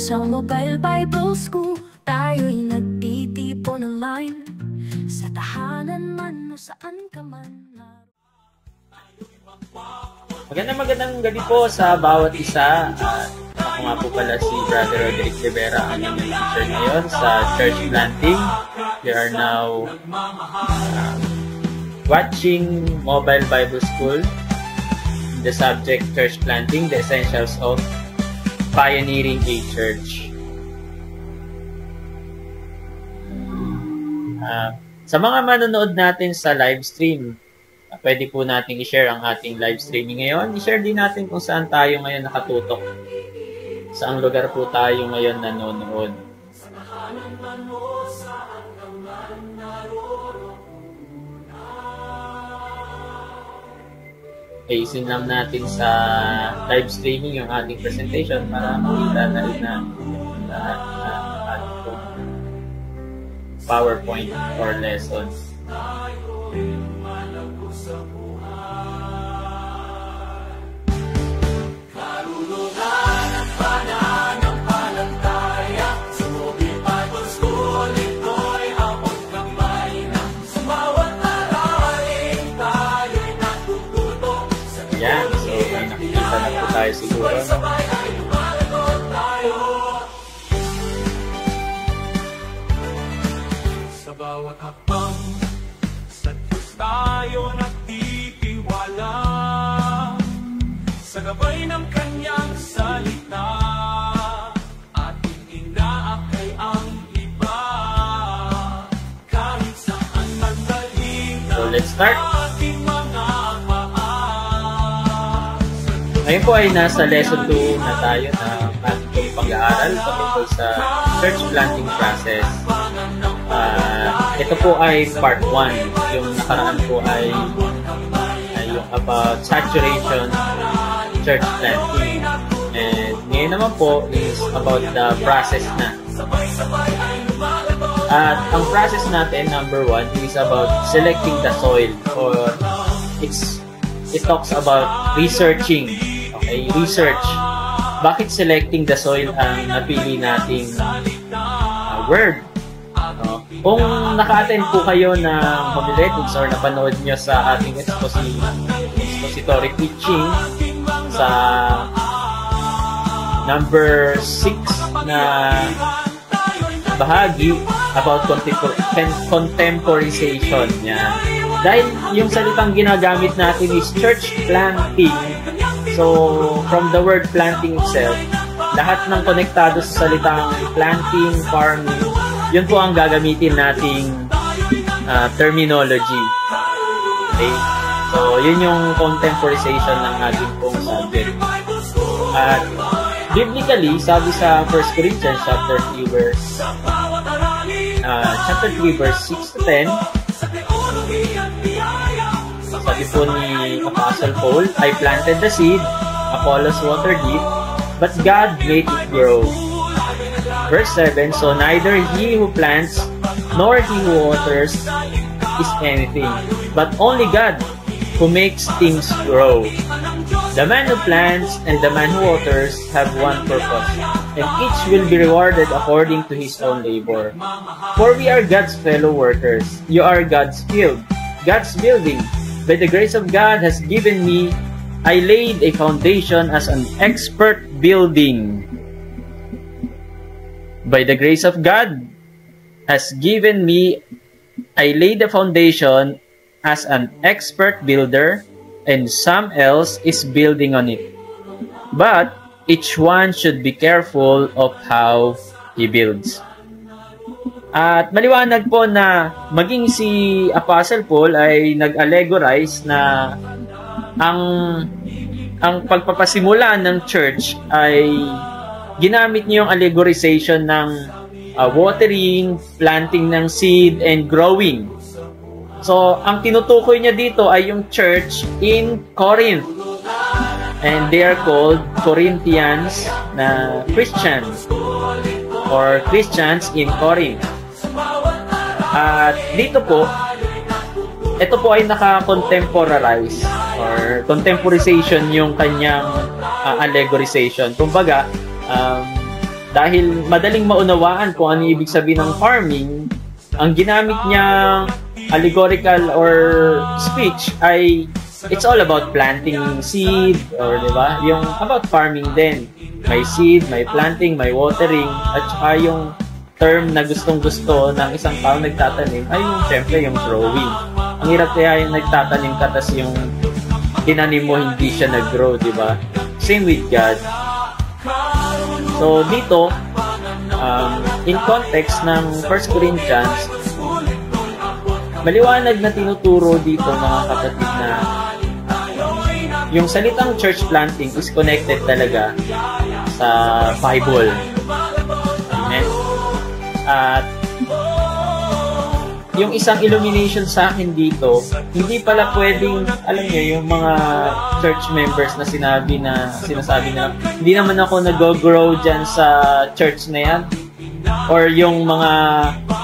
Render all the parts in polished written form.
Sa Mobile Bible School, tayo'y nagtitipon online. Sa tahanan man o saan ka man. Magandang gabi po sa bawat isa. Ako nga po pala si Brother Roderick Rivera, ang inyong teacher ngayon sa Church Planting. We are now watching Mobile Bible School. The subject, Church Planting, the essentials of pioneering a church. Sa mga manonood natin sa live stream, pwede po natin i-share ang ating live streaming ngayon. I-share din natin kung saan tayo ngayon nakatutok. Saang lugar po tayo ngayon nanonood. Isin lang natin sa live streaming yung ating presentation para makita na rin na lahat ng ating PowerPoint or lessons. Yan, so may nakikita na po tayo siguro, no? Sa bawat hakbang, sa Diyos tayo nagtitiwala. Sa gabay ng kanyang salita, ating inaakay ang iba. Kahit saan magdaling na. So let's start. Ngayon po ay nasa lesson 2 na tayo na ating pag-aaral tungkol sa church planting process. Ito po ay part 1. Yung nakaraan po ay yung about saturation church planting. And ngayon naman po is about the process na. At ang process natin, number 1, is about selecting the soil, or it talks about researching. Okay, research. Bakit selecting the soil ang napili nating word? Kung naka-attend po kayo ng homiletics or napanood nyo sa ating expository teaching sa number 6 na bahagi about contemporization. Yan. Dahil yung salitang ginagamit natin is church planting. So, from the word planting itself, lahat ng konektado sa salitang planting, farming, yun po ang gagamitin nating terminology. Okay? So, yun yung contemporization ng ating pong subject. At biblically, sabi sa 1 Corinthians chapter 3 verse 6 to 10, sabi po ni Apostle Paul, I planted the seed, Apollos watered it, but God made it grow. Verse 7, so neither he who plants nor he who waters is anything, but only God who makes things grow. The man who plants and the man who waters have one purpose, and each will be rewarded according to his own labor. For we are God's fellow workers. You are God's field, God's building. By the grace of God has given me, I laid a foundation as an expert building. By the grace of God has given me, I laid the foundation as an expert builder, and some else is building on it. But each one should be careful of how he builds. At maliwanag po na maging si Apostle Paul ay nag-allegorize na ang pagpapasimula ng church ay ginamit niya yung allegorization ng watering, planting ng seed, and growing. So, ang tinutukoy niya dito ay yung church in Corinth. And they are called Corinthians na Christians, or Christians in Corinth. At dito po, ito po ay naka-contemporize or contemporization yung kanyang allegorization. Kumbaga, dahil madaling maunawaan kung ano ibig sabihin ng farming, ang ginamit niyang allegorical or speech ay it's all about planting seed, or di ba? Yung about farming din. May seed, may planting, may watering, at saka yung term na gustong-gusto ng isang tao nagtatanim ay yung syempre yung growing. Ang hirap kaya yung nagtatanim ka tas yung tinanim mo hindi siya nag-grow, di ba? Same with God. So dito, in context ng 1 Corinthians, maliwanag na tinuturo dito mga kapatid na yung salitang church planting is connected talaga sa Bible. Amen? At yung isang illumination sa akin dito, hindi pala pwedeng, alam niyo, yung mga church members na sinasabi na, hindi naman ako nag-grow dyan sa church na yan. Or yung mga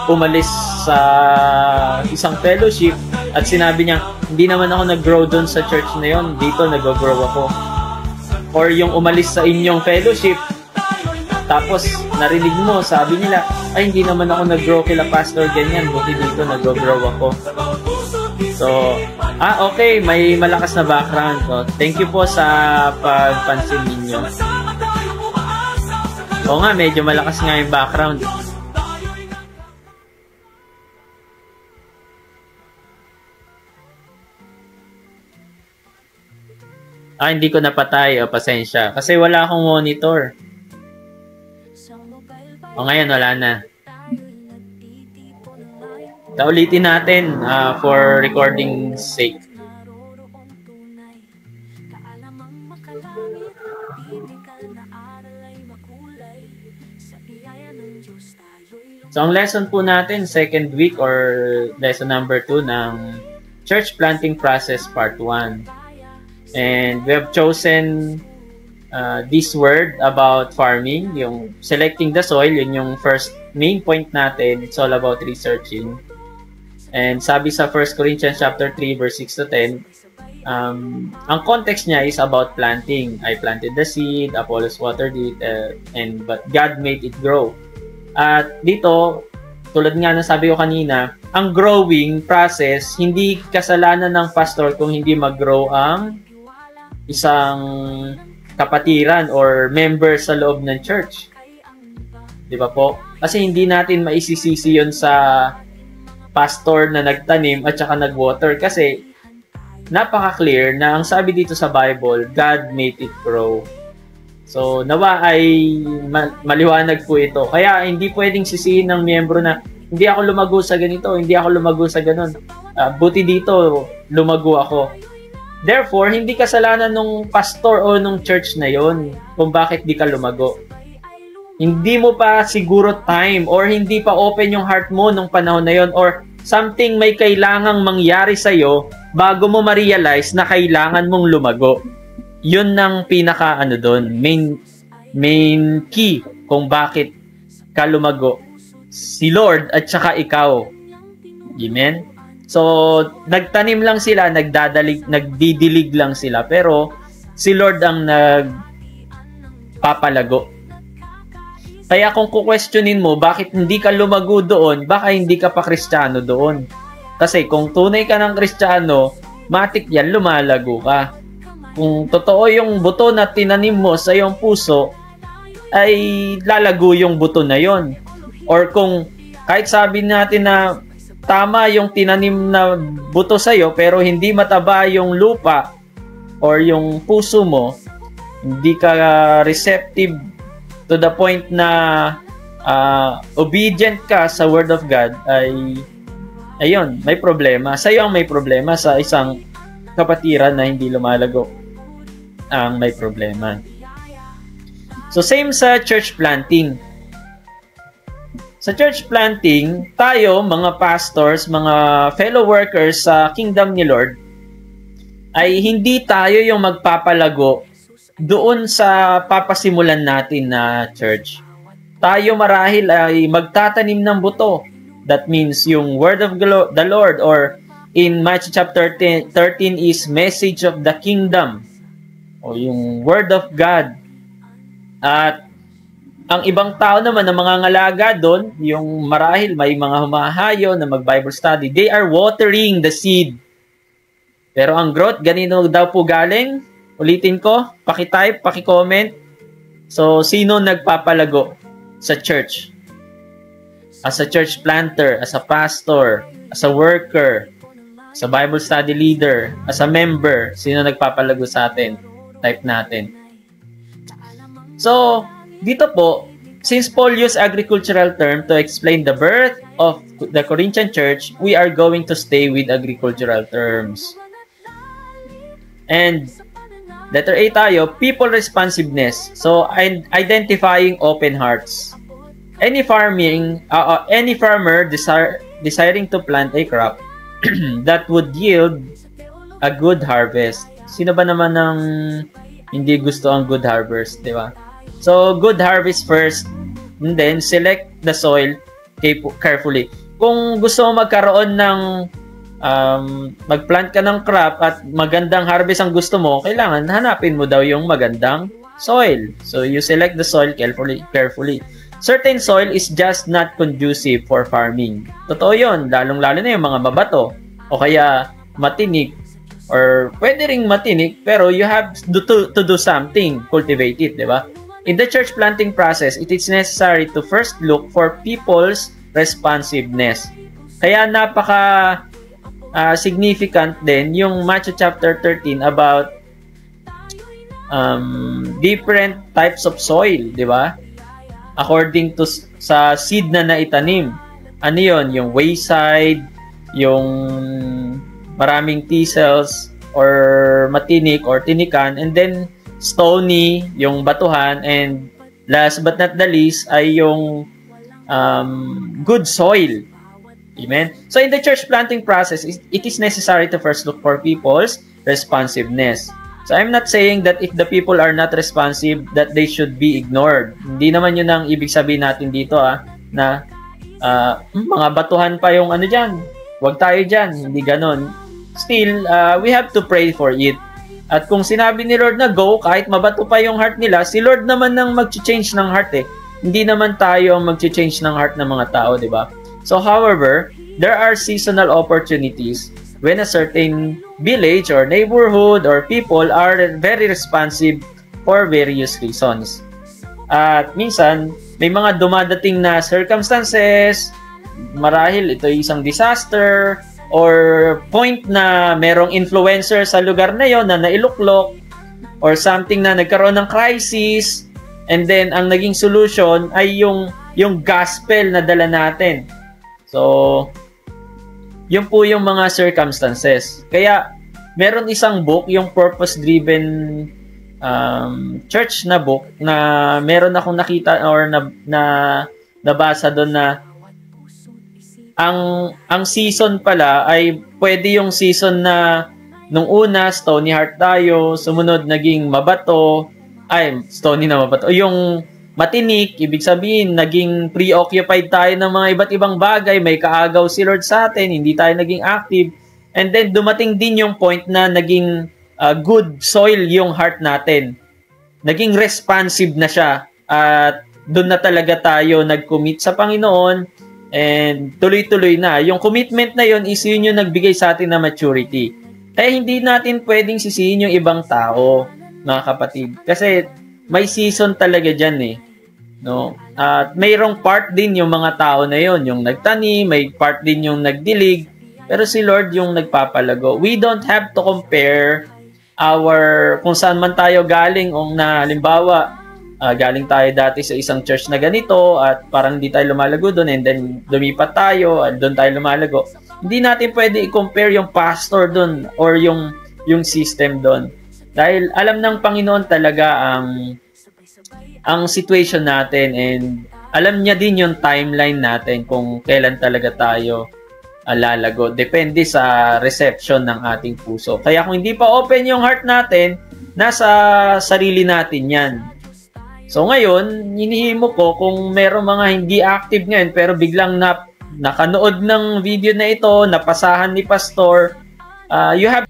umalis sa isang fellowship at sinabi niya, hindi naman ako nag-grow doon sa church na yon, dito nag-grow ako. Or yung umalis sa inyong fellowship, tapos narinig mo, sabi nila, ay hindi naman ako nag-grow kila pastor ganyan, buti dito nag-grow ako. So, okay, may malakas na background. So, thank you po sa pagpansin ninyo. Oo nga, medyo malakas nga yung background. Hindi ko napatay. Pasensya. Kasi wala akong monitor. Ngayon, wala na. Ulitin natin for recording sake. So, ang lesson po natin, second week or lesson number 2 ng Church Planting Process Part 1. And we have chosen this word about farming, yung selecting the soil, yun yung first main point natin. It's all about researching. And sabi sa 1 Corinthians chapter 3, verse 6 to 10, ang context niya is about planting. I planted the seed, Apollos watered it, but God made it grow. At dito, tulad nga na sabi ko kanina, ang growing process, hindi kasalanan ng pastor kung hindi mag-grow ang isang kapatiran or member sa loob ng church. Di ba po? Kasi hindi natin maisisisi yun sa pastor na nagtanim at saka nag-water kasi napaka-clear na ang sabi dito sa Bible, God made it grow. So, nawa ay maliwanag po ito. Kaya, hindi pwedeng sisihin ng miyembro na hindi ako lumago sa ganito, hindi ako lumago sa ganon. Buti dito, lumago ako. Therefore, hindi kasalanan nung pastor o nung church na yon kung bakit di ka lumago. Hindi mo pa siguro time or hindi pa open yung heart mo nung panahon na yon or something may kailangang mangyari sa'yo bago mo ma-realize na kailangan mong lumago. Yun ang pinaka doon, main key kung bakit ka lumago. Si Lord at saka ikaw. Amen? So, nagtanim lang sila, nagdidilig lang sila, pero si Lord ang nagpapalago. Kaya kung kukwestiyonin mo, bakit hindi ka lumago doon, baka hindi ka pa Kristiyano doon. Kasi kung tunay ka ng Kristiyano, matik yan, lumalago ka. Kung totoo yung buto na tinanim mo sa iyong puso, ay lalago yung buto na yon. Or kung kahit sabi natin na tama yung tinanim na buto sa iyo, pero hindi mataba yung lupa or yung puso mo, hindi ka receptive to the point na obedient ka sa Word of God, ay ayun, may problema. Sa iyo ang may problema, sa isang kapatiran na hindi lumalago ang may problema. So, same sa church planting. Sa church planting, tayo, mga pastors, mga fellow workers sa kingdom ni Lord, ay hindi tayo yung magpapalago doon sa papasimulan natin na church. Tayo marahil ay magtatanim ng buto. That means yung word of the Lord, or in Matthew chapter 13 is message of the kingdom, o yung word of God. At Ang ibang tao naman na mga ngalaga doon, yung marahil may mga humahayo na mag-Bible study, they are watering the seed. Pero ang growth, ganito daw po galing? Ulitin ko, paki-type, paki-comment. So, sino nagpapalago sa church? As a church planter, as a pastor, as a worker, as a Bible study leader, as a member, sino nagpapalago sa atin? Type natin. So, dito po, since Paul used agricultural term to explain the birth of the Corinthian church, we are going to stay with agricultural terms. And letter A tayo, people responsiveness. So, identifying open hearts. Any farmer desiring to plant a crop that would yield a good harvest. Sino ba naman ng hindi gusto ang good harvest, di ba? So, good harvest first, and then select the soil carefully. Kung gusto mo magkaroon ng magplant ka ng crop at magandang harvest ang gusto mo, kailangan hanapin mo daw yung magandang soil. So, you select the soil carefully. Certain soil is just not conducive for farming. Totoo yun, lalong-lalo na yung mga mabato o kaya matinik, or pwede ring matinik, pero you have to do something, cultivate it, di ba? In the church planting process, it is necessary to first look for people's responsiveness. Kaya napaka significant din yung Matthew chapter 13 about different types of soil, di ba? According to sa seed na naitanim. Ano yun? Yung wayside, yung maraming thistles, or matinik, or tinikan, and then stony, yung batuhan, and last but not the least ay yung good soil. Amen? So in the church planting process, it is necessary to first look for people's responsiveness. So I'm not saying that if the people are not responsive, that they should be ignored. Hindi naman yun ang ibig sabihin natin dito na mga batuhan pa yung ano dyan. Huwag tayo dyan. Hindi ganon. Still, we have to pray for it. At kung sinabi ni Lord na go, kahit mabato pa yung heart nila, si Lord naman nang mag-change ng heart eh. Hindi naman tayo ang mag-change ng heart ng mga tao, di ba? So, however, there are seasonal opportunities when a certain village or neighborhood or people are very responsive for various reasons. At minsan, may mga dumadating na circumstances, marahil ito isang disaster, or point na merong influencer sa lugar na yon na nailuklok, or something na nagkaroon ng crisis, and then ang naging solution ay yung gospel na dala natin. So, yun po yung mga circumstances. Kaya, meron isang book, yung Purpose-Driven Church na book, na meron akong nakita or nabasa doon na ang season pala ay pwede yung season na nung una, stony heart tayo, sumunod naging mabato, stony na mabato, yung matinik, ibig sabihin, naging preoccupied tayo ng mga iba't ibang bagay, may kaagaw si Lord sa atin, hindi tayo naging active, and then dumating din yung point na naging good soil yung heart natin. Naging responsive na siya, at doon na talaga tayo nag-commit sa Panginoon, and tuloy-tuloy na. Yung commitment na yun is yun yung nagbigay sa atin na maturity. Kaya hindi natin pwedeng sisihin yung ibang tao, mga kapatid. Kasi may season talaga dyan eh. No? At mayroong part din yung mga tao na yon, yung nagtani, may part din yung nagdilig, pero si Lord yung nagpapalago. We don't have to compare kung saan man tayo galing, halimbawa, galing tayo dati sa isang church na ganito at parang hindi tayo lumalago doon, and then lumipat tayo at doon tayo lumalago. Hindi natin pwede i-compare yung pastor doon or yung system doon. Dahil alam ng Panginoon talaga ang situation natin, and alam niya din yung timeline natin kung kailan talaga tayo lalago. Depende sa reception ng ating puso. Kaya kung hindi pa open yung heart natin, nasa sarili natin yan. So ngayon, hinihimo ko kung meron mga hindi active ngayon pero biglang nakanood ng video na ito, napasahan ni Pastor, you have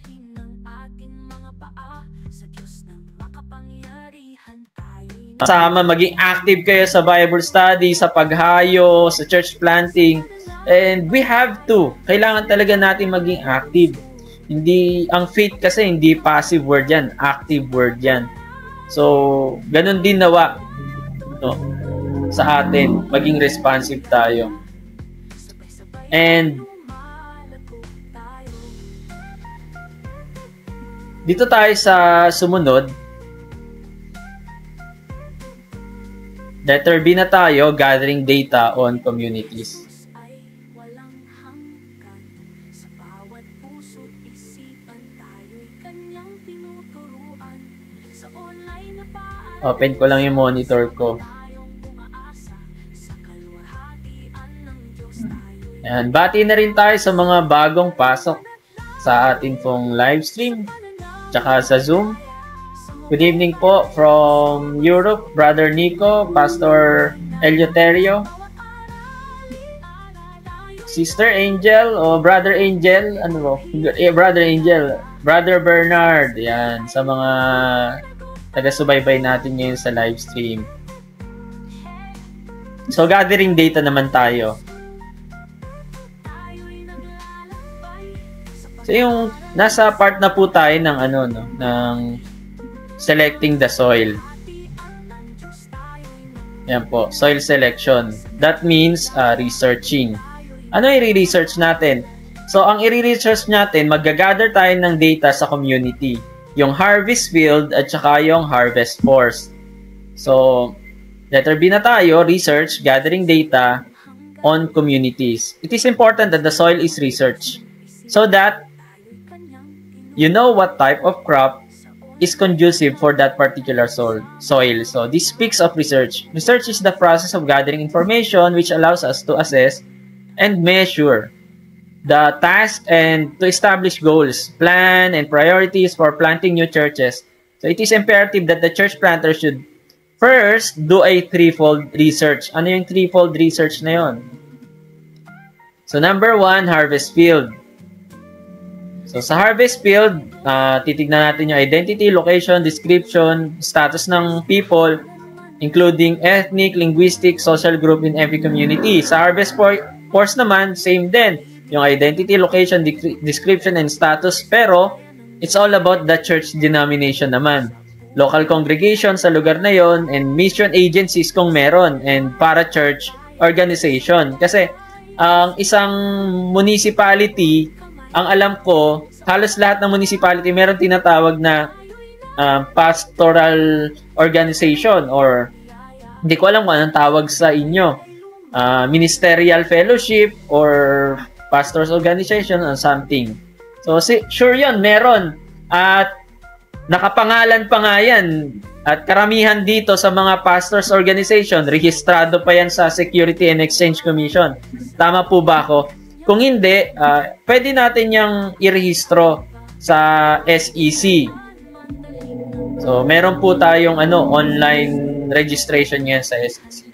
ating mga paa sa Diyos na makapangyarihan tayo'y Kasama, maging active kayo sa Bible study, sa paghayo, sa church planting. And we have to. Kailangan talaga natin maging active. Hindi, ang faith kasi hindi passive word yan, active word yan. So, ganun din nawa, no, sa atin, maging responsive tayo. And dito tayo sa sumunod. Letter B na tayo, gathering data on communities. Open ko lang yung monitor ko. Ayan, bati na rin tayo sa mga bagong pasok sa ating pong live stream tsaka sa Zoom. Good evening po from Europe, Brother Nico, Pastor Eleuterio, Sister Angel o Brother Angel, ano mo? Brother Angel, Brother Bernard, yan, sa mga taga-subaybay natin ngayon sa live stream. So, gathering data naman tayo. So, yung nasa part na po tayo ng ano, no, ng selecting the soil. Yan po, soil selection. That means researching. Ano i-research natin? So, ang i-research natin, mag-gather tayo ng data sa community. Yung harvest field at saka yung harvest force. So, letter B na tayo, research, gathering data on communities. It is important that the soil is researched so that you know what type of crop is conducive for that particular soil. So this speaks of research. Research is the process of gathering information which allows us to assess and measure the task and to establish goals, plan, and priorities for planting new churches. So it is imperative that the church planter should first do a threefold research. Ano yung threefold research na yun? So number 1, harvest field. So, sa harvest field, titignan natin yung identity, location, description, status ng people, including ethnic, linguistic, social group in every community. Sa harvest force naman, same din. Yung identity, location, description, and status. Pero, it's all about the church denomination naman. Local congregation sa lugar na yon and mission agencies kung meron, and para-church organization. Kasi, ang isang municipality, ang alam ko, halos lahat ng municipality meron tinatawag na pastoral organization or hindi ko alam kung anong tawag sa inyo. Ministerial fellowship or pastors organization or something. So, sure yun, meron. At nakapangalan pa nga yan. At karamihan dito sa mga pastors organization, rehistrado pa yan sa Security and Exchange Commission. Tama po ba ako? Kung hindi, pwede natin yung irehistro sa SEC. So, meron po tayong online registration yan sa SEC.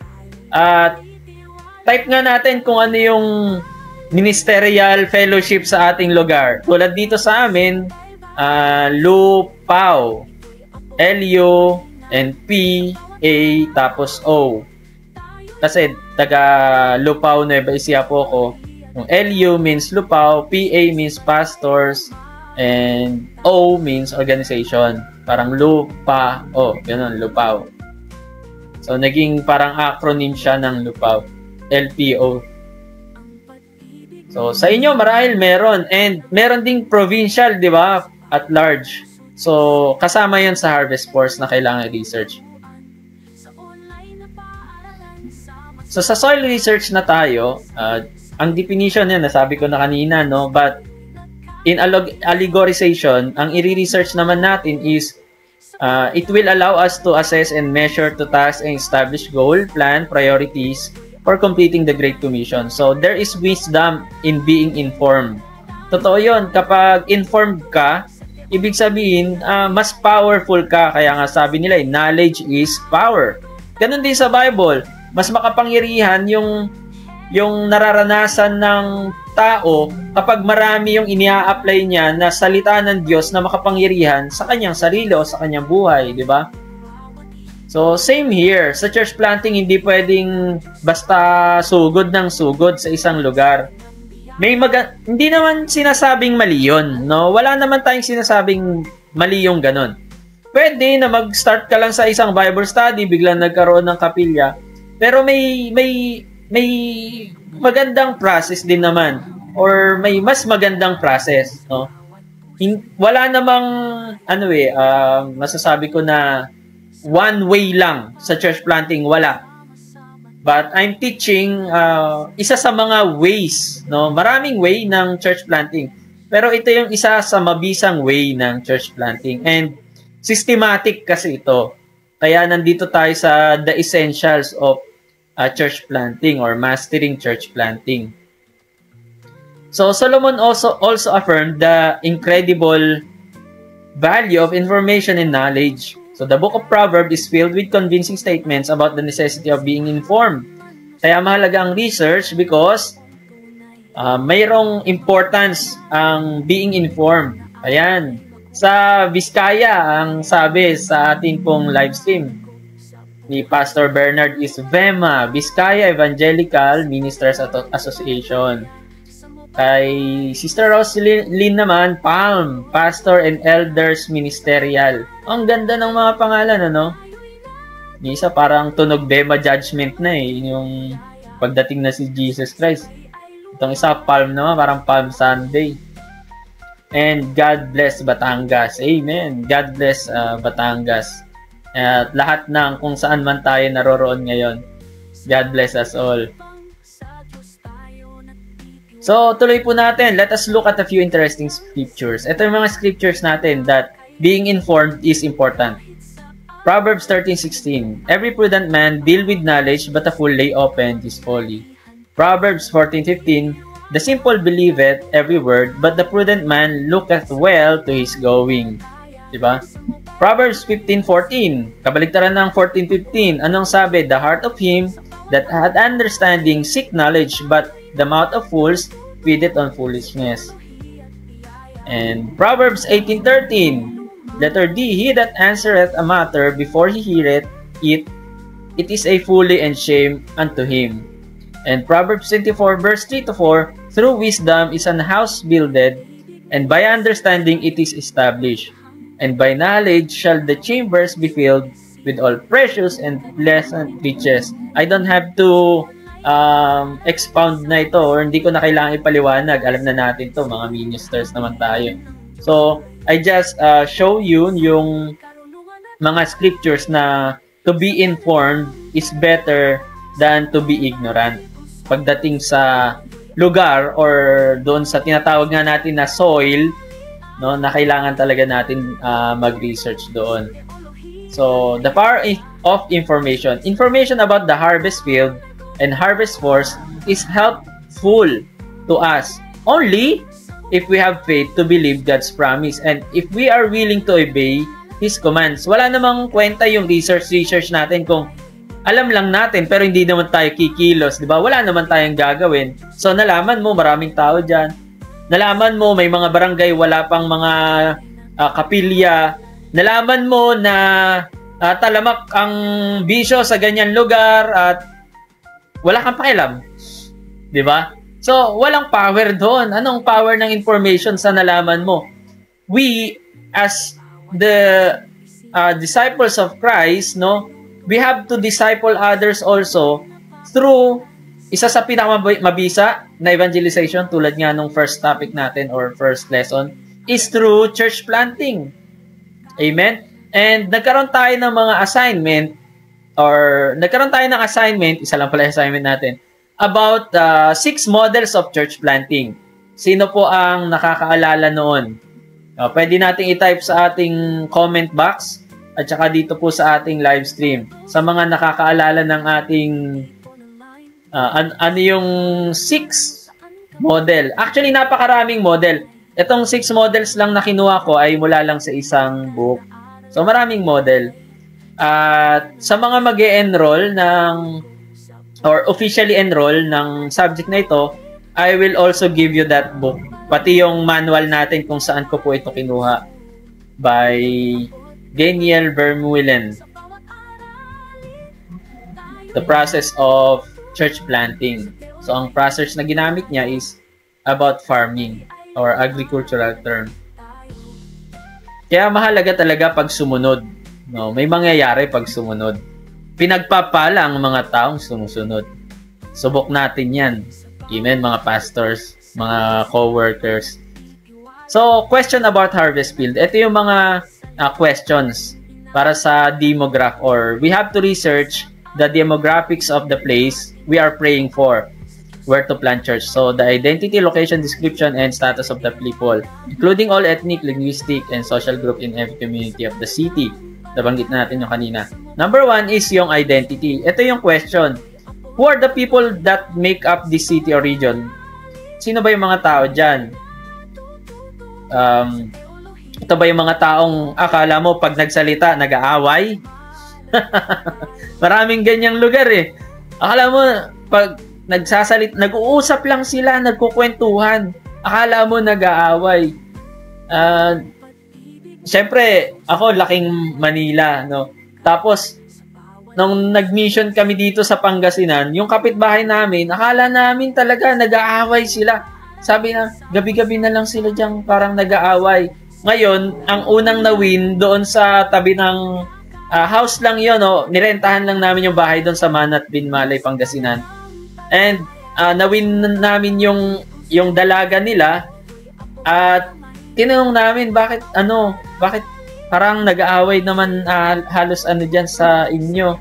At type nga natin kung ano yung ministerial fellowship sa ating lugar. Tulad dito sa amin, LUPAO. L-U and P, A, tapos O. Kasi taga LUPAO Nueva Ecija po ako. Yung LU means Lupao, PA means pastors, and O means organization. Parang Lupao, ganun, Lupao. So, naging parang acronym siya ng Lupao, LPO. So, sa inyo, marahil meron. And meron ding provincial, di ba? At large. So, kasama yan sa harvest force na kailangan research. So, sa soil research na tayo, ang definition niya, nasabi ko na kanina, no? But in allegorization, ang i-research naman natin is it will allow us to assess and measure to task and establish goal, plan, priorities for completing the Great Commission. So, there is wisdom in being informed. Totoo yun. Kapag informed ka, ibig sabihin, mas powerful ka. Kaya nga sabi nila, knowledge is power. Ganun din sa Bible. Mas makapangyarihan yung nararanasan ng tao kapag marami yung inia-apply niya na salita ng Diyos na makapangyarihan sa kanyang sarili o sa kanyang buhay, di ba? So, same here. Sa church planting, hindi pwedeng basta sugod ng sugod sa isang lugar. Hindi naman sinasabing mali yun, no? Wala naman tayong sinasabing mali yung ganun. Pwede na mag-start ka lang sa isang Bible study, biglang nagkaroon ng kapilya, pero may magandang process din naman, or may mas magandang process, no? Wala namang masasabi ko na one way lang sa church planting, wala. But I'm teaching isa sa mga ways, no? Maraming way ng church planting. Pero ito yung isa sa mabisang way ng church planting. And systematic kasi ito. Kaya nandito tayo sa the essentials of church planting or mastering church planting. So Solomon also affirmed the incredible value of information and knowledge. So the book of Proverbs is filled with convincing statements about the necessity of being informed. Kaya mahalaga ang research because mayroong importance ang being informed. Ayan. Sa Vizcaya, ang sabi sa ating pong live stream ni Pastor Bernard is VEMA, Vizcaya Evangelical Ministers Association. Kay Sister Roslyn naman, PALM, Pastor and Elders Ministerial. Ang ganda ng mga pangalan, ano? Yung isa parang tunog Bema Judgment na yung pagdating na si Jesus Christ. Itong isa, PALM naman, parang Palm Sunday. And God bless Batangas. Amen. God bless Batangas. At lahat ng kung saan man tayo naroroon ngayon. God bless us all. So, tuloy po natin. Let us look at a few interesting scriptures. Ito yung mga scriptures natin that being informed is important. Proverbs 13:16. Every prudent man deal with knowledge, but a fool lay open his folly. Proverbs 14:15. The simple believeth every word, but the prudent man looketh well to his going. Diba? Proverbs 15:14. Kabaligtaran ng 14:15. Anong sabi? The heart of him that had understanding seek knowledge, but the mouth of fools feedeth on foolishness. And Proverbs 18:13. Letter D. He that answereth a matter before he heareth it, it is a folly and shame unto him. And Proverbs 24 verse 3-4. Through wisdom is an house builded, and by understanding it is established. And by knowledge shall the chambers be filled with all precious and pleasant riches. I don't have to expound na ito, or hindi ko na kailangan ipaliwanag. Alam na natin to, mga ministers naman tayo. So, I just show you yung mga scriptures na to be informed is better than to be ignorant. Pagdating sa lugar or doon sa tinatawag nga natin na soil, no, na kailangan talaga natin mag-research doon. So, the power of information. Information about the harvest field and harvest force is helpful to us only if we have faith to believe God's promise and if we are willing to obey His commands. Wala namang kwenta yung research natin kung alam lang natin pero hindi naman tayo kikilos, di ba? Wala naman tayong gagawin. So, nalaman mo, maraming tao dyan. Nalaman mo, may mga barangay, wala pang mga kapilya. Nalaman mo na talamak ang bisyo sa ganyan lugar at wala kang pakialam. Di ba? So, walang power doon. Anong power ng information sa nalaman mo? We, as the disciples of Christ, no, we have to disciple others also through isa sa pinakamabisa na evangelization tulad nga nung first topic natin or first lesson is through church planting. Amen? And nagkaroon tayo ng mga assignment isa lang pala assignment natin, about 6 models of church planting. Sino po ang nakakaalala noon? Pwede nating i-type sa ating comment box at saka dito po sa ating live stream. Sa mga nakakaalala ng ating ano yung 6 model. Actually, napakaraming model. Itong 6 models lang na kinuha ko ay mula lang sa isang book. So, maraming model. At sa mga mag-e-enroll or officially enroll ng subject na ito, I will also give you that book. Pati yung manual natin kung saan ko po ito kinuha by Daniel Vermeulen. the process of church planting. So ang process na ginamit niya is about farming or agricultural term. Kaya mahalaga talaga pag sumunod. No, may mangyayari pag sumunod. Pinagpapala ang mga taong sumusunod. Subok natin 'yan. Amen, mga pastors, mga co-workers. So, question about harvest field. Ito yung mga questions para sa demograph, or we have to research the demographics of the place we are praying for, where to plant church. So, the identity, location, description, and status of the people, including all ethnic, linguistic, and social group in every community of the city. Nabanggit natin yung kanina. Number 1 is yung identity. Ito yung question. Who are the people that make up this city or region? Sino ba yung mga tao dyan? Ito ba yung mga taong akala mo pag nagsalita, nag-aaway? Maraming ganyang lugar eh. Akala mo, pag nag-uusap lang sila, nagkukwentuhan. Akala mo nag-aaway. Siyempre, ako, laking Manila, no? Tapos, nung nag-mission kami dito sa Pangasinan, yung kapitbahay namin, akala namin talaga nag-aaway sila. Sabi na, gabi-gabi na lang sila dyan, parang nag-aaway. Ngayon, ang unang na-win doon sa tabi ng house lang yun, no? Nirentahan lang namin yung bahay doon sa Manat Binmalay, Pangasinan. And na-win namin yung dalaga nila at tinanong namin bakit parang nag-aaway naman halos dyan sa inyo.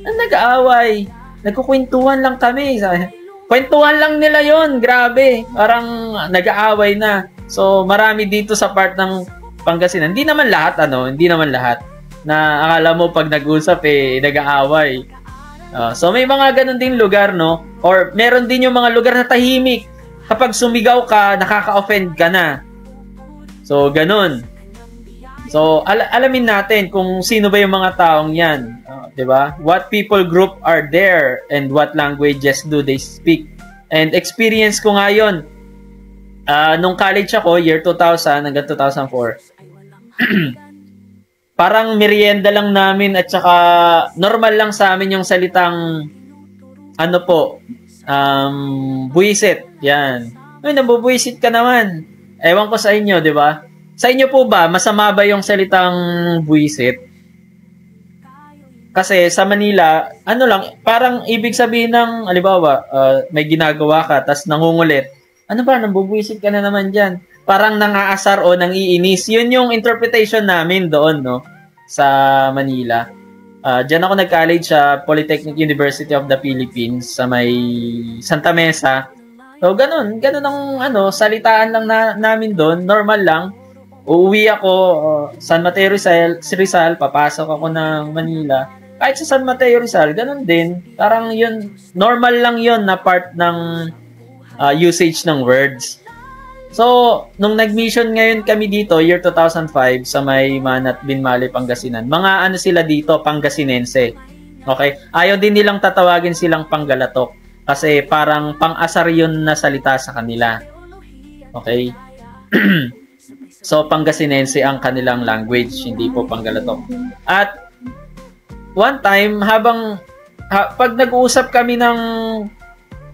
Nag-aaway. Nagkukwentuhan lang kami. Kwentuhan lang nila yon, grabe. Parang nag-aaway na. So, marami dito sa part ng Pangasinan. Hindi naman lahat, hindi naman lahat. Na akala mo pag nag-usap, nag-aaway. So, may mga ganun din lugar, no? Or, meron din yung mga lugar na tahimik. Kapag sumigaw ka, nakaka-offend ka na. So, ganun. So, alamin natin kung sino ba yung mga taong yan. Diba? What people group are there and what languages do they speak. And experience ko nga yun. Nung college ako, year 2000 hanggang 2004, parang merienda lang namin at saka normal lang sa amin yung salitang buwisit. Yan. Ay, nabubuwisit ka naman. Ewan ko sa inyo, di ba? Sa inyo po ba, masama ba yung salitang buwisit? Kasi sa Manila, parang ibig sabihin ng, halimbawa, may ginagawa ka, tas nangungulit. Ano ba, nambubuwisit ka na naman dyan? Parang nangaasar o nangiinis. Yun yung interpretation namin doon, no? Sa Manila. Diyan ako nag-college sa Polytechnic University of the Philippines sa may Santa Mesa. So, ganun ang salitaan lang namin doon. Normal lang. Uuwi ako, San Mateo Rizal, papasok ako ng Manila. Kahit sa San Mateo Rizal, ganun din. Parang yun, normal lang yun na part ng usage ng words. So, nung nag-mission ngayon kami dito, year 2005, sa may Manat Binmalay, Pangasinan, mga sila dito, Pangasinense. Okay? Ayaw din nilang tatawagin silang Panggalatok. Kasi parang pang-asar yun na salita sa kanila. Okay? So, Pangasinense ang kanilang language, hindi po Panggalatok. At one time, pag nag-uusap kami ng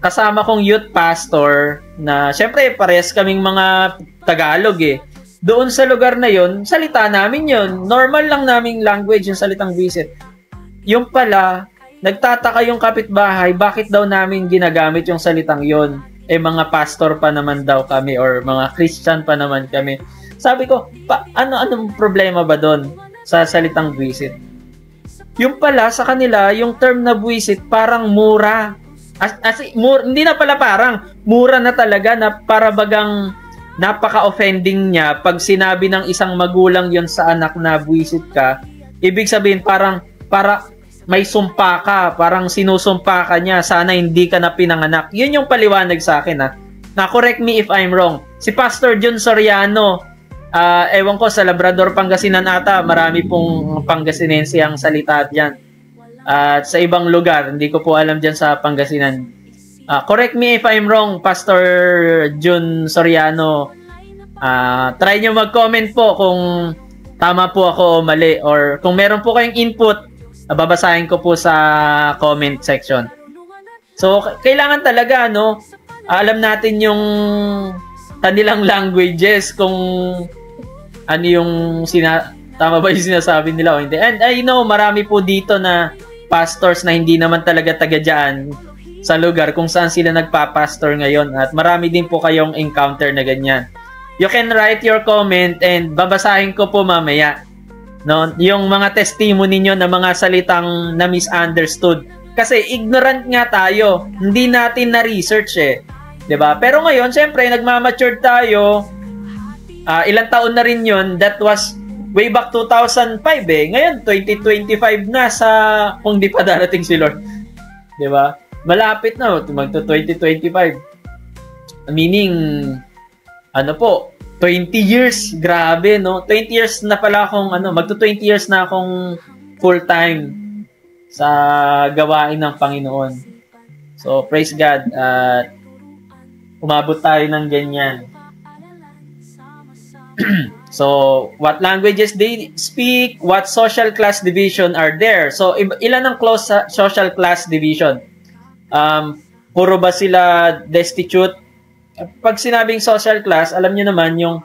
kasama kong youth pastor, na syempre parehas kaming mga Tagalog doon sa lugar na yon, salita namin yon, normal lang naming language yung salitang visit. Yung pala, nagtataka yung kapitbahay, bakit daw namin ginagamit yung salitang yon? Mga pastor pa naman daw kami or mga Christian pa naman kami. Sabi ko, anong problema ba doon sa salitang visit? Yung pala, sa kanila, yung term na buwisit, parang mura. Hindi na pala parang, mura na talaga na para bagang napaka-offending niya pag sinabi ng isang magulang yon sa anak na buwisit ka. Ibig sabihin, para may sumpa ka, parang sinusumpa ka niya, sana hindi ka na pinanganak. Yun yung paliwanag sa akin, na correct me if I'm wrong. Si Pastor John Soriano, ewan ko, sa Labrador, Pangasinan ata, marami pong Pangasinense ang salita dyan. At sa ibang lugar, hindi ko po alam dyan sa Pangasinan. Correct me if I'm wrong, Pastor John Soriano. Try nyo mag-comment po kung tama po ako o mali. Or kung meron po kayong input babasahin ko po sa comment section. So, kailangan talaga, no, alam natin yung kanilang languages, kung ano yung tama ba yung sinasabi nila o hindi. And I know, marami po dito na pastors na hindi naman talaga taga dyan sa lugar kung saan sila nagpa-pastor ngayon. At marami din po kayong encounter na ganyan. You can write your comment and babasahin ko po mamaya, no, yung mga testimony niyo na mga salitang na misunderstood. Kasi ignorant nga tayo. Hindi natin na-research eh. 'Di ba? Pero ngayon, syempre, nagmamature tayo. Ilang taon na rin 'yon. That was way back 2005 eh. Ngayon, 2025 na kung di pa darating si Lord. 'Di ba? Malapit na, magto 2025. Meaning, ano po, 20 years. Grabe, no? 20 years na pala akong, magto 20 years na akong full-time sa gawain ng Panginoon. So, praise God. Umabot tayo ng ganyan. So, what languages they speak? What social class division are there? So, ilan ang close social class division? Puro ba sila destitute? Pag sinabing social class, alam nyo naman yung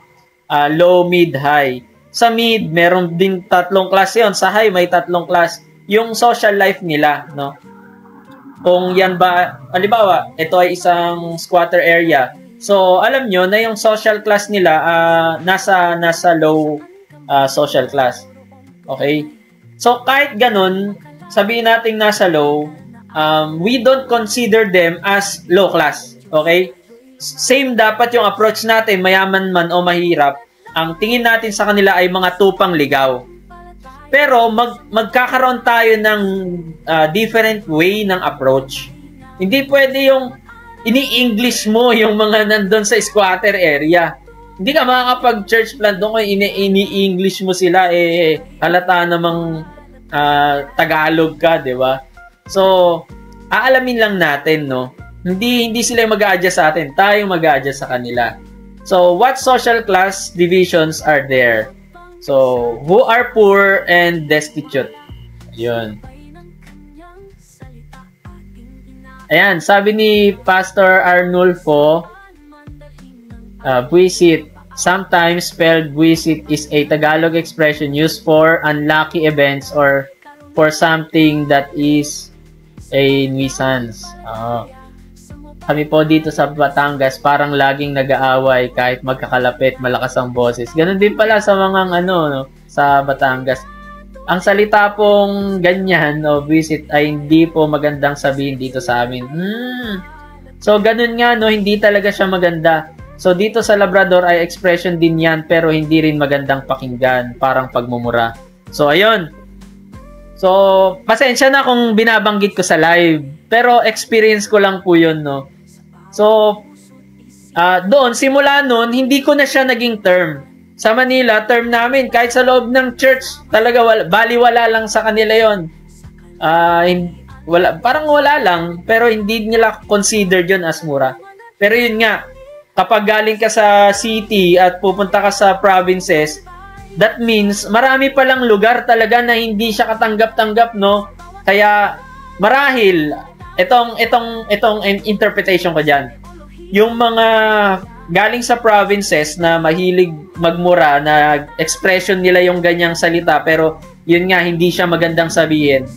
low, mid, high. Sa mid, meron din 3 class yon. Sa high, may 3 class. Yung social life nila, no? Kung yan ba, halimbawa, ito ay isang squatter area. So, alam nyo na yung social class nila nasa low social class. Okay? So, kahit ganun, sabihin natin nasa low, we don't consider them as low class. Okay? Same dapat yung approach natin, mayaman man o mahirap. Ang tingin natin sa kanila ay mga tupang ligaw. Pero magkakaroon tayo ng different way ng approach. Hindi pwede yung ini-English mo yung mga nandun sa squatter area. Hindi ka makakapag-church plant doon kung ini-English mo sila, halata namang Tagalog ka, di ba? So, aalamin lang natin, no? Hindi sila mag-a-adjust sa atin, tayo mag-a-adjust sa kanila. So, what social class divisions are there? So, who are poor and destitute? Ayun. Ayan, sabi ni Pastor Arnulfo, buwisit, sometimes spelled buwisit, is a Tagalog expression used for unlucky events or for something that is a nuisance. Kami po dito sa Batangas, parang laging nag-aaway kahit magkakalapit, malakas ang boses. Ganun din pala sa mga sa Batangas. Ang salita pong ganyan o visit ay hindi po magandang sabihin dito sa amin. So, ganun nga, no, hindi talaga siya maganda. So, dito sa Labrador ay expression din yan, pero hindi rin magandang pakinggan, parang pagmumura. So, ayun. So, pasensya na kung binabanggit ko sa live, pero experience ko lang po yun, no. So, doon, simula noon, hindi ko na siya naging term. Sa Manila, term namin, kahit sa loob ng church, talaga baliwala lang sa kanila yon. Parang wala lang, pero hindi nila considered yun as mura. Pero yun nga, kapag galing ka sa city at pupunta ka sa provinces, that means marami palang lugar talaga na hindi siya katanggap-tanggap, no? Kaya marahil itong interpretation ko diyan. Yung mga galing sa provinces na mahilig magmura, na expression nila yung ganyang salita, pero yun nga, hindi siya magandang sabihin.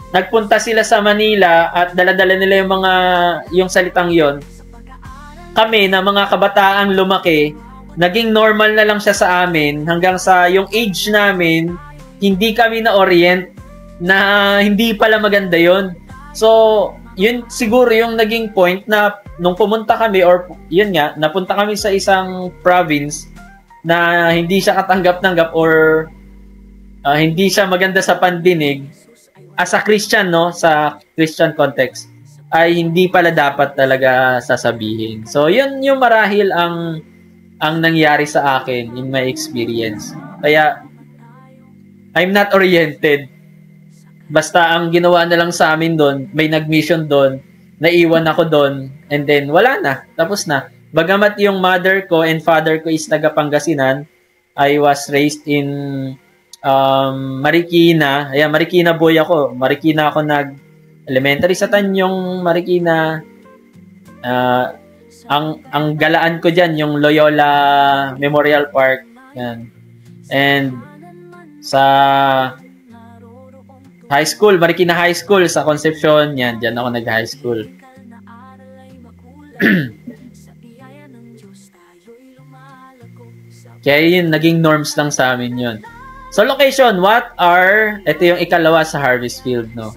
Nagpunta sila sa Manila at dala-dala nila yung salitang yon. Kami na mga kabataang lumaki, naging normal na lang siya sa amin hanggang sa yung age namin, hindi kami na-orient na hindi pala maganda yon. So, yun siguro yung naging point na nung pumunta kami, or yun nga, napunta kami sa isang province na hindi siya katanggap-tanggap or hindi siya maganda sa pandinig as a Christian, no, sa Christian context, ay hindi pala dapat talaga sasabihin. So, yun yung marahil ang nangyari sa akin in my experience. Kaya, I'm not oriented. Basta ang ginawa na lang sa amin doon, may nag-mission doon, naiwan ako doon, and then wala na, tapos na. Bagamat yung mother ko and father ko is taga Pangasinan, I was raised in Marikina. Ayan, Marikina boy ako. Marikina ako nag-elementary sa Tanyong, Marikina. Ang galaan ko dyan, yung Loyola Memorial Park. Yan. And sa high school, Marikina High School sa Concepcion, yan, dyan ako nag-high school. Kaya yun, naging norms lang sa amin yun. So location, ito yung ikalawa sa Harvest Field, no?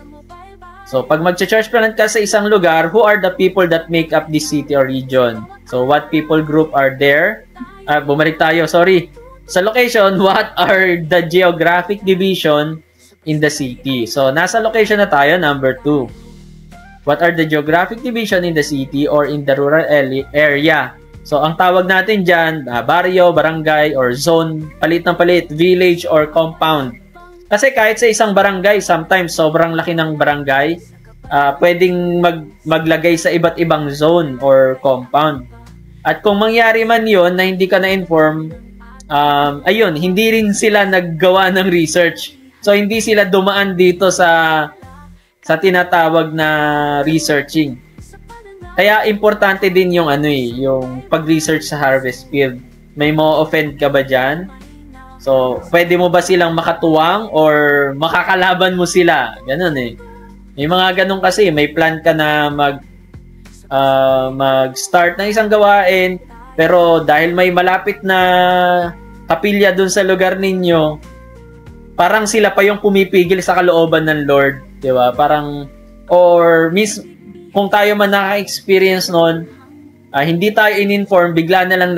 So pag mag-church plant ka sa isang lugar, who are the people that make up this city or region? So what people group are there? Bumalik tayo, sorry. Sa location, what are the geographic division in the city? So nasa location na tayo, number 2. What are the geographic division in the city or in the rural area? So ang tawag natin dyan, barrio, barangay, or zone, palit ng palit, village, or compound. Kasi kahit sa isang barangay, sometimes sobrang laki ng barangay, pwedeng maglagay sa iba't ibang zone or compound. At kung mangyari man yon na hindi ka na-inform, ayun, hindi rin sila naggawa ng research. So hindi sila dumaan dito sa tinatawag na researching. Kaya importante din yung yung pag-research sa Harvest Field. May mo-offend ka ba diyan? So, pwede mo ba silang makatuwang or makakalaban mo sila? Ganun eh. May mga ganun kasi, may plan ka na mag-start ng isang gawain, pero dahil may malapit na kapilya dun sa lugar ninyo, parang sila pa yung pumipigil sa kalooban ng Lord, di ba? Parang, kung tayo man naka-experience noon, hindi tayo in-inform, bigla na lang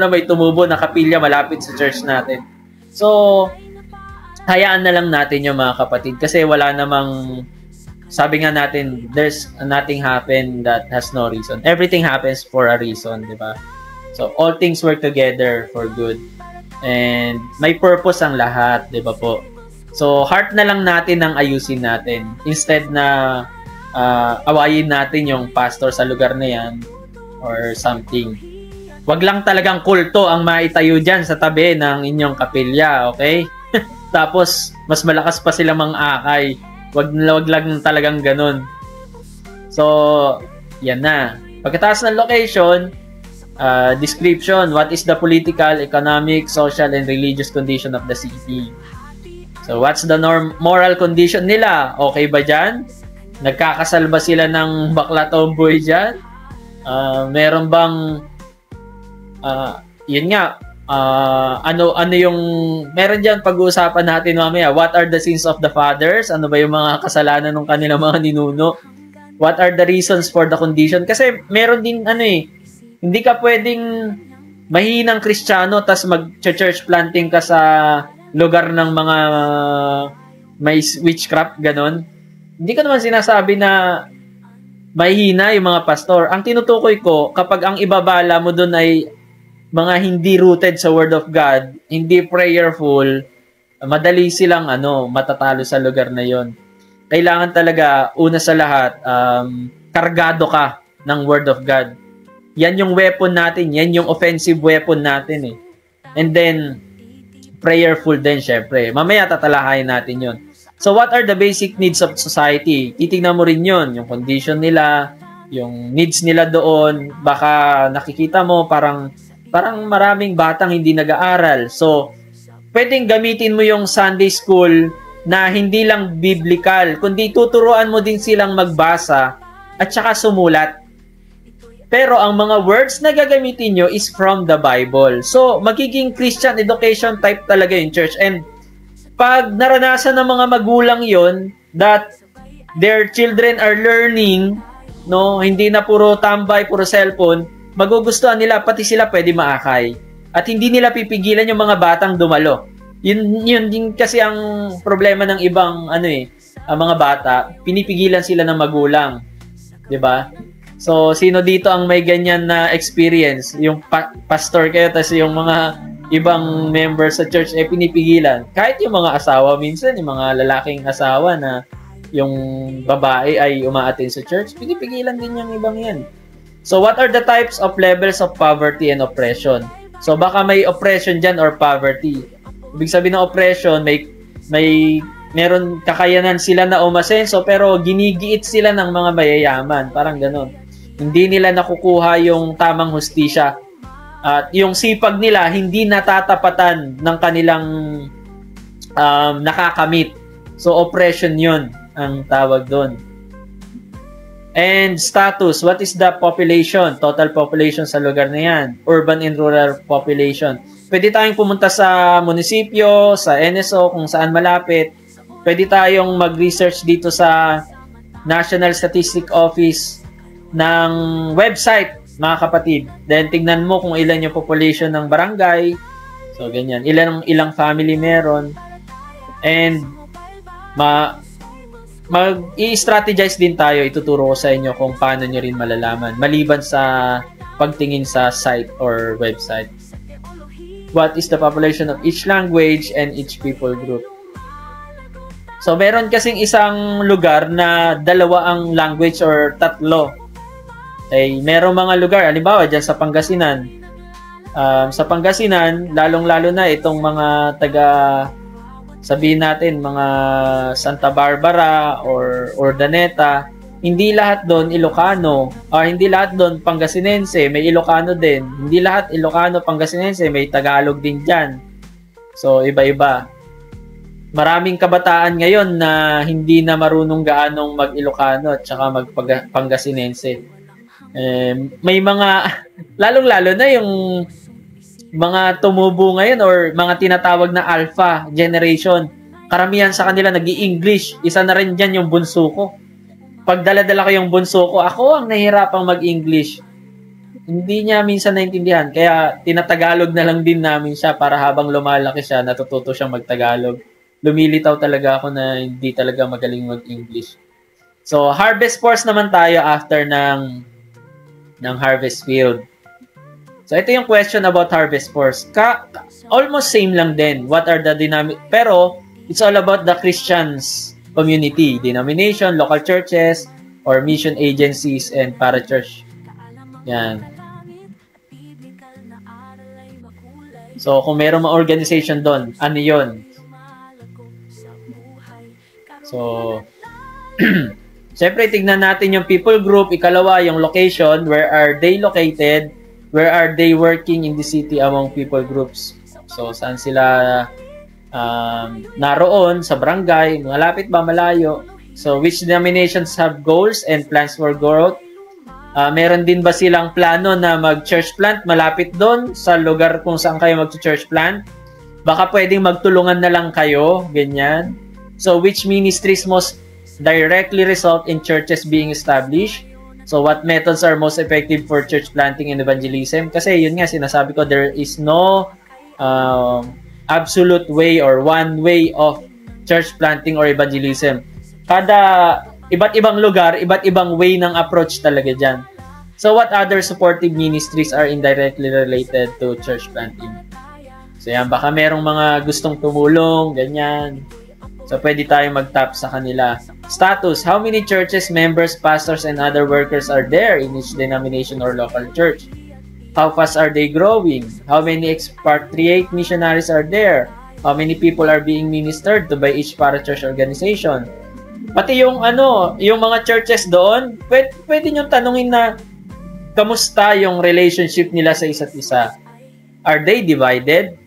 may tumubo na kapilya malapit sa church natin. So, hayaan na lang natin yung mga kapatid kasi wala namang, sabi nga natin, there's nothing happen that has no reason. Everything happens for a reason, di ba? So, all things work together for good. And may purpose ang lahat, di ba po? So, heart na lang natin ang ayusin natin instead na awayin natin yung pastor sa lugar na yan or something. Wag lang talagang kulto ang maitayo dyan sa tabi ng inyong kapilya, okay? Tapos, mas malakas pa sila mang-akay. Wag lang talagang ganun. So, yan na. Pagkatapos ng location, description, what is the political, economic, social, and religious condition of the city? So, what's the moral condition nila? Okay ba dyan? Nagkakasal ba sila ng bakla tomboy dyan? Meron bang yun nga, ano yung meron dyan pag-uusapan natin mamaya, what are the sins of the fathers? Ano ba yung mga kasalanan ng kanilang mga ninuno? What are the reasons for the condition? Kasi meron din hindi ka pwedeng mahinang Kristiyano tas mag-church planting ka sa lugar ng mga may witchcraft, ganon. Hindi ko naman sinasabi na mahina yung mga pastor. Ang tinutukoy ko, kapag ang ibabala mo doon ay mga hindi rooted sa Word of God, hindi prayerful, madali silang matatalo sa lugar na yon. Kailangan talaga, una sa lahat, kargado ka ng Word of God. Yan yung weapon natin. Yan yung offensive weapon natin eh. And then, prayerful din syempre. Mamaya tatalahayin natin yon. So, what are the basic needs of society? Titignan mo rin yun. Yung condition nila, yung needs nila doon. Baka nakikita mo parang maraming batang hindi nag-aaral. So, pwedeng gamitin mo yung Sunday school na hindi lang biblical, kundi tuturuan mo din silang magbasa at saka sumulat. Pero ang mga words na gagamitin nyo is from the Bible. So, magiging Christian education type talaga yung church. And pag naranasan ng mga magulang yon that their children are learning, hindi na puro tambay, puro cellphone, magugustuhan nila, pati sila pwede maakay. At hindi nila pipigilan yung mga batang dumalo. Yun din kasi ang problema ng ibang ang mga bata, pinipigilan sila ng magulang. 'Di ba? So, sino dito ang may ganyan na experience? Yung pastor kayo, tas yung mga ibang members sa church pinipigilan. Kahit yung mga asawa, minsan yung mga lalaking asawa na yung babae ay umaattend sa church, pinipigilan din yung ibang yan. So, what are the types of levels of poverty and oppression? So, baka may oppression dyan or poverty. Ibig sabihin ng oppression, meron kakayanan sila na umasenso pero ginigiit sila ng mga mayayaman. Parang ganon. Hindi nila nakukuha yung tamang hustisya. At yung sipag nila, hindi natatapatan ng kanilang nakakamit. So, oppression yun ang tawag doon. And status, what is the population? Total population sa lugar na yan. Urban and rural population. Pwede tayong pumunta sa munisipyo, sa NSO, kung saan malapit. Pwede tayong mag-research dito sa National Statistic Office ng website, mga kapatid. Then, tignan mo kung ilan yung population ng barangay. So, ganyan. Ilang family meron. And, mag-i-strategize din tayo. Ituturo ko sa inyo kung paano nyo rin malalaman. Maliban sa pagtingin sa site or website. What is the population of each language and each people group? So, meron kasing isang lugar na dalawa ang language or tatlo. Ay, merong mga lugar, halimbawa, dyan sa Pangasinan. Sa Pangasinan, lalong-lalo na itong mga sabihin natin, mga Santa Barbara or Urdaneta, hindi lahat doon Ilocano, hindi lahat doon Pangasinense, may Ilocano din. Hindi lahat Ilocano, Pangasinense, may Tagalog din dyan. So, iba-iba. Maraming kabataan ngayon na hindi na marunong gaanong mag-Ilocano at saka mag-Pangasinense. May mga, lalong-lalo na yung mga tumubo ngayon or mga tinatawag na alpha generation. Karamihan sa kanila nag-i-English. Isa na rin dyan yung bunso ko. Pag dala-dala ko yung bunso ko, ako ang nahihirapang mag-English. Hindi niya minsan naintindihan. Kaya tinatagalog na lang din namin siya para habang lumalaki siya, natututo siyang mag-Tagalog. Lumilitaw talaga ako na hindi talaga magaling mag-English. So, harvest force naman tayo after ng harvest field. So, ito yung question about harvest force. Almost same lang din. What are the dynamic? Pero, it's all about the Christians community, denomination, local churches, or mission agencies and parachurch. Yan. So, kung mayroong mga organization doon, ano yun? So, siyempre, tignan natin yung people group. Ikalawa, yung location. Where are they located? Where are they working in the city among people groups? So, saan sila naroon? Sa barangay? Malapit ba? Malayo? So, which denominations have goals and plans for growth? Meron din ba silang plano na mag-church plant malapit doon sa lugar kung saan kayo mag-church plant? Baka pwedeng magtulungan na lang kayo, ganyan. So, which ministries most directly result in churches being established? So, what methods are most effective for church planting and evangelism? Kasi yun nga, sinasabi ko, there is no absolute way or one way of church planting or evangelism. Kada iba't ibang lugar, iba't ibang way ng approach talaga dyan. So, what other supportive ministries are indirectly related to church planting? So, yan, baka merong mga gustong tumulong, ganyan. So, pwede tayong mag-tap sa kanila. Status, how many churches, members, pastors, and other workers are there in each denomination or local church? How fast are they growing? How many expatriate missionaries are there? How many people are being ministered to by each parachurch organization? Pati yung yung mga churches doon, pwede nyo tanungin na kamusta yung relationship nila sa isa't isa. Are they divided?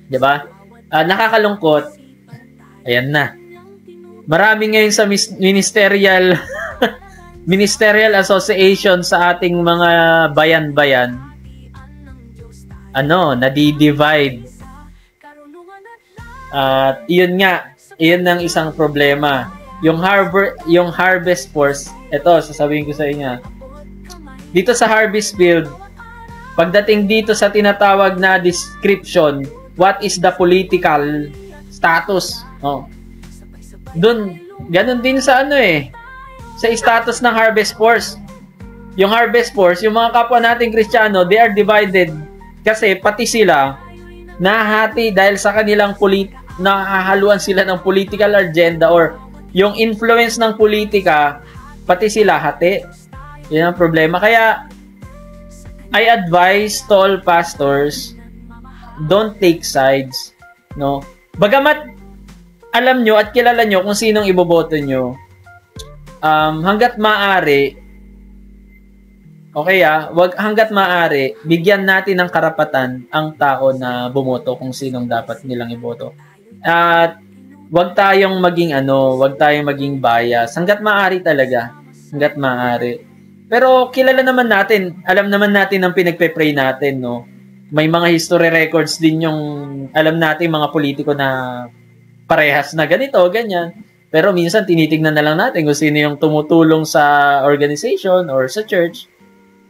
Diba? Nakakalungkot. Ayan na. Marami ngayon sa ministerial association sa ating mga bayan-bayan nadi-divide. At iyon ang isang problema. Yung harvest force, ito sasabihin ko sa inyo. Dito sa harvest field, pagdating dito sa tinatawag na description, what is the political status? Doon, ganun din sa sa status ng harvest force. Yung harvest force, yung mga kapwa nating Kristiyano, they are divided kasi pati sila nahati dahil sa kanilang nahahaluan sila ng political agenda or yung influence ng politika, pati sila hati. Yan ang problema. Kaya I advise to all pastors, don't take sides. no? Bagamat alam nyo at kilala nyo kung sinong iboboto nyo, hanggat maaari, okay hanggat maaari, bigyan natin ng karapatan ang tao na bumoto kung sinong dapat nilang iboto. At wag tayong maging bias. Hanggat maaari talaga. Hanggat maaari. Pero kilala naman natin, alam naman natin ang pinagpe-pray natin, no? May mga history records din yung alam natin mga politiko na parehas na ganito, ganyan. Pero minsan tinitingnan na lang natin kung sino yung tumutulong sa organization or sa church.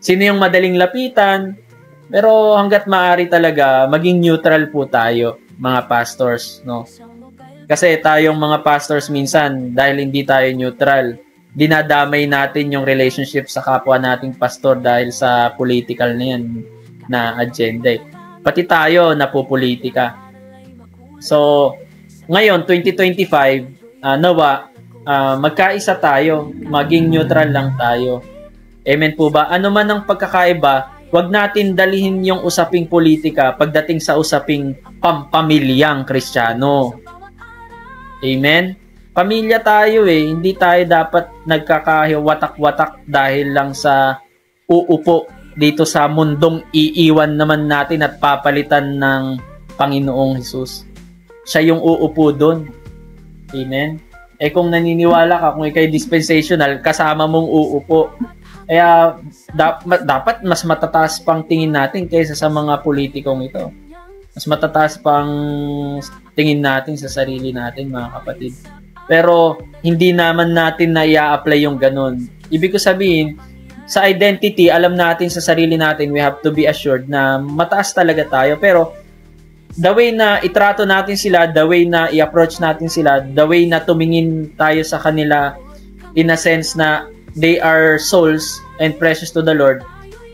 Sino yung madaling lapitan. Pero hanggat maaari talaga, maging neutral po tayo, mga pastors, no? Kasi tayong mga pastors minsan, dahil hindi tayo neutral, dinadamay natin yung relationship sa kapwa nating pastor dahil sa political na yan na agenda. Pati tayo napupolitika. So, ngayon, 2025, nawa, magkaisa tayo, maging neutral lang tayo. Amen po ba? Ano man ang pagkakaiba, wag natin dalihin yung usaping politika pagdating sa usaping pamilyang Kristiyano. Amen? Pamilya tayo hindi tayo dapat nagkakawatak-watak dahil lang sa uupo dito sa mundong iiwan naman natin at papalitan ng Panginoong Hesus. Siya yung uupo doon. Amen? Kung naniniwala ka, kung ikay dispensational, kasama mong uupo. Kaya dapat mas matataas pang tingin natin kaysa sa mga politikong ito. Mas matataas pang tingin natin sa sarili natin, mga kapatid. Pero hindi naman natin na i-apply yung ganun. Ibig ko sabihin, sa identity, alam natin sa sarili natin, we have to be assured na mataas talaga tayo. Pero the way na itrato natin sila, the way na i-approach natin sila, the way na tumingin tayo sa kanila in a sense na they are souls and precious to the Lord,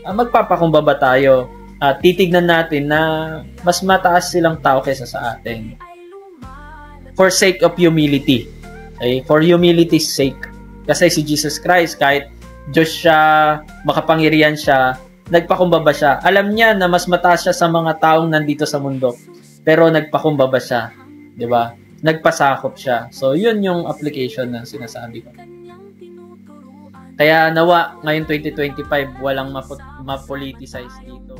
magpapakumbaba tayo. Titignan natin na mas mataas silang tao kaysa sa atin. For sake of humility. Okay? For humility's sake. Kasi si Jesus Christ, kahit Diyos siya, makapangyarihan siya, nagpakumbaba siya. Alam niya na mas mataas siya sa mga taong nandito sa mundo. Pero nagpakumbaba siya. Diba? Nagpasakop siya. So, yun yung application na sinasabi ko. Kaya nawa, ngayon 2025, walang mapoliticize dito.